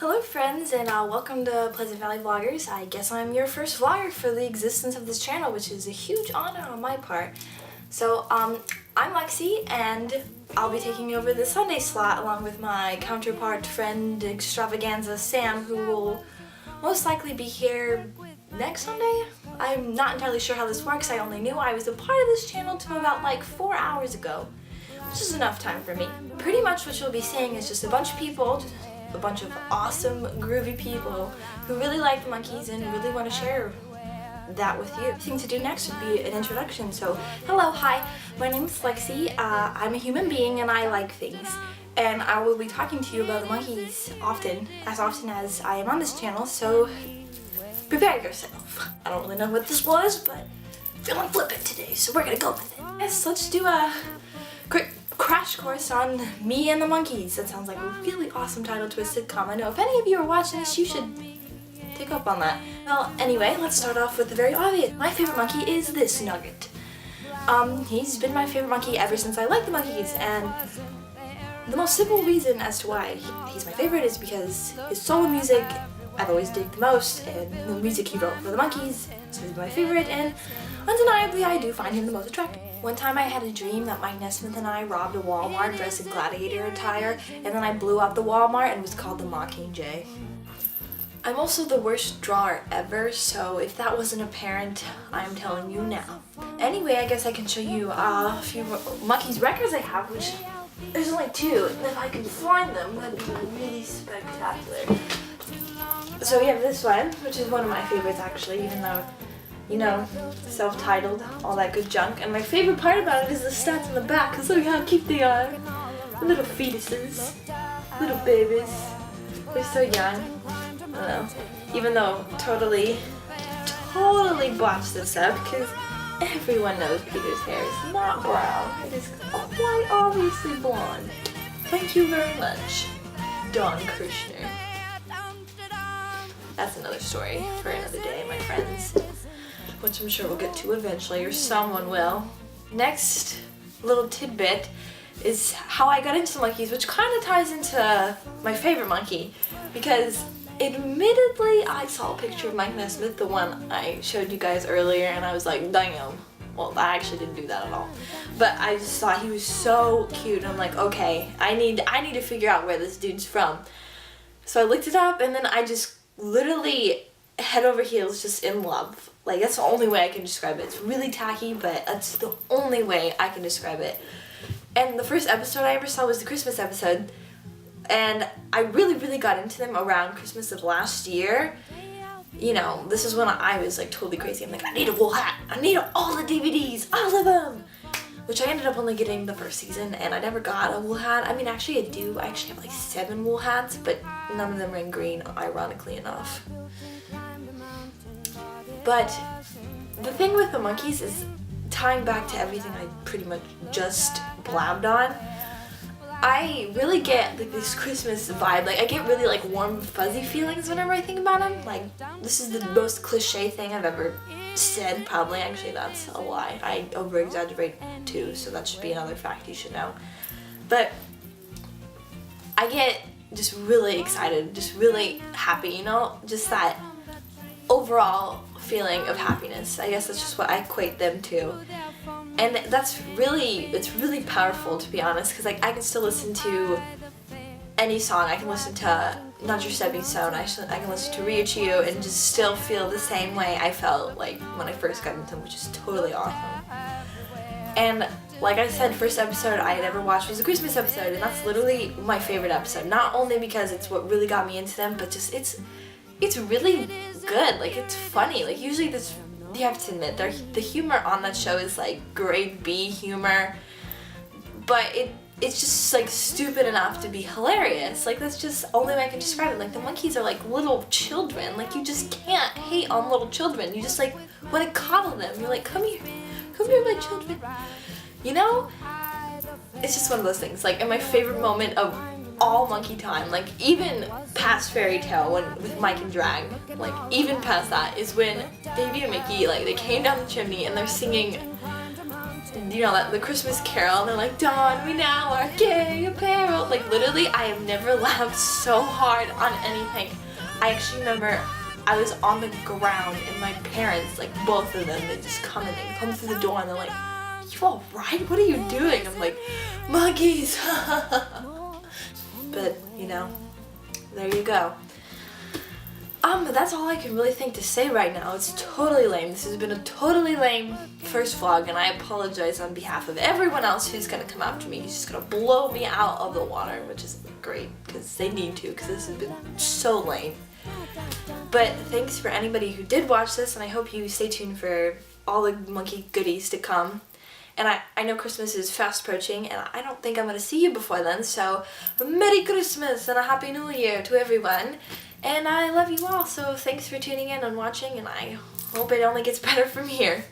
Hello friends, and welcome to Pleasant Valley Vloggers. I guess I'm your first vlogger for the existence of this channel, which is a huge honor on my part. So, I'm Lexie, and I'll be taking over the Sunday slot along with my counterpart friend extravaganza Sam, who will most likely be here next Sunday. I'm not entirely sure how this works. I only knew I was a part of this channel till about like 4 hours ago, which is enough time for me. Pretty much what you'll be seeing is just a bunch of people, a bunch of awesome, groovy people who really like the monkeys and really want to share that with you. The thing to do next would be an introduction. So, hello, hi, my name is Lexie. I'm a human being and I like things. And I will be talking to you about the monkeys often as I am on this channel, so prepare yourself. I don't really know what this was, but I'm feeling flippant today, so we're gonna go with it. Yes, let's do a quick crash course on me and the monkeys. That sounds like a really awesome title to a sitcom. I know if any of you are watching this, you should take up on that. Well, anyway, let's start off with the very obvious. My favorite monkey is this Nugget. He's been my favorite monkey ever since I liked the monkeys, and the most simple reason as to why he's my favorite is because his solo music I've always digged the most, and the music he wrote for the monkeys is my favorite, and undeniably I do find him the most attractive. One time I had a dream that Mike Nesmith and I robbed a Walmart dressed in gladiator attire, and then I blew up the Walmart and was called the Mockingjay. I'm also the worst drawer ever, so if that wasn't apparent, I'm telling you now. Anyway, I guess I can show you a few monkeys records I have, which there's only 2, and if I can find them, that'd be really spectacular. So we have this one, which is one of my favorites actually, even though, you know, self-titled, all that good junk. And my favorite part about it is the stats in the back, because look how cute they are. Little fetuses, little babies. They're so young. I don't know. Even though totally botched this up, because everyone knows Peter's hair is not brown. It is quite obviously blonde. Thank you very much, Don Kirshner. That's another story for another day, my friends, which I'm sure we'll get to eventually, or someone will. Next little tidbit is how I got into monkeys, which kind of ties into my favorite monkey, because admittedly I saw a picture of Mike Nesmith, the one I showed you guys earlier, and I was like, damn. Well, I actually didn't do that at all, but I just thought he was so cute, and I'm like, okay, I need to figure out where this dude's from. So I looked it up, and then I just literally head over heels just in love. Like, that's the only way I can describe it. It's really tacky, but that's the only way I can describe it. And the first episode I ever saw was the Christmas episode, and I really got into them around Christmas of last year. You know, this is when I was like totally crazy. I'm like, I need a wool hat. I need all the DVDs, all of them. Which I ended up only getting the first season, and I never got a wool hat. I mean, actually I do. I actually have like 7 wool hats, but none of them are in green, ironically enough. But the thing with the monkeys is, tying back to everything I pretty much just blabbed on, I really get like this Christmas vibe. Like, I get really like warm, fuzzy feelings whenever I think about them. Like, this is the most cliche thing I've ever said, probably. Actually, that's a lie. I over-exaggerate too, so that should be another fact you should know. But I get just really excited, just really happy, you know? Just that overall feeling of happiness. I guess that's just what I equate them to. And it's really powerful, to be honest, because like I can still listen to any song. I can listen to Not Your Stepping Stone, I can listen to Ryuchu and just still feel the same way I felt like when I first got into them, which is totally awesome. And like I said, first episode I had ever watched was the Christmas episode, and that's literally my favorite episode. Not only because it's what really got me into them, but just it's really good. Like, it's funny. Like, usually this, you have to admit, the humor on that show is like grade B humor, but it's just like stupid enough to be hilarious. Like, that's just the only way I can describe it. Like, the monkeys are like little children. Like, you just can't hate on little children. You just like want to coddle them. You're like, come here my children. You know? It's just one of those things. Like, and my favorite moment of all monkey time, like even past Fairy Tale with Mike and Drag, like even past that, is when Baby and Mickey, like, they came down the chimney and they're singing you know, that the Christmas Carol, and they're like, "Don, we now are gay apparel." Like literally, I have never laughed so hard on anything. I actually remember I was on the ground and my parents, like both of them, they just come and they come through the door and they're like, "You all right? What are you doing?" I'm like, "Monkeys." But you know, there you go. But that's all I can really think to say right now. It's totally lame. This has been a totally lame first vlog, and I apologize on behalf of everyone else who's gonna come after me. He's just gonna blow me out of the water, which is great, because they need to, because this has been so lame. But thanks for anybody who did watch this, and I hope you stay tuned for all the monkey goodies to come. And I know Christmas is fast approaching, and I don't think I'm gonna see you before then, so Merry Christmas and a Happy New Year to everyone. And I love you all, so thanks for tuning in and watching, and I hope it only gets better from here.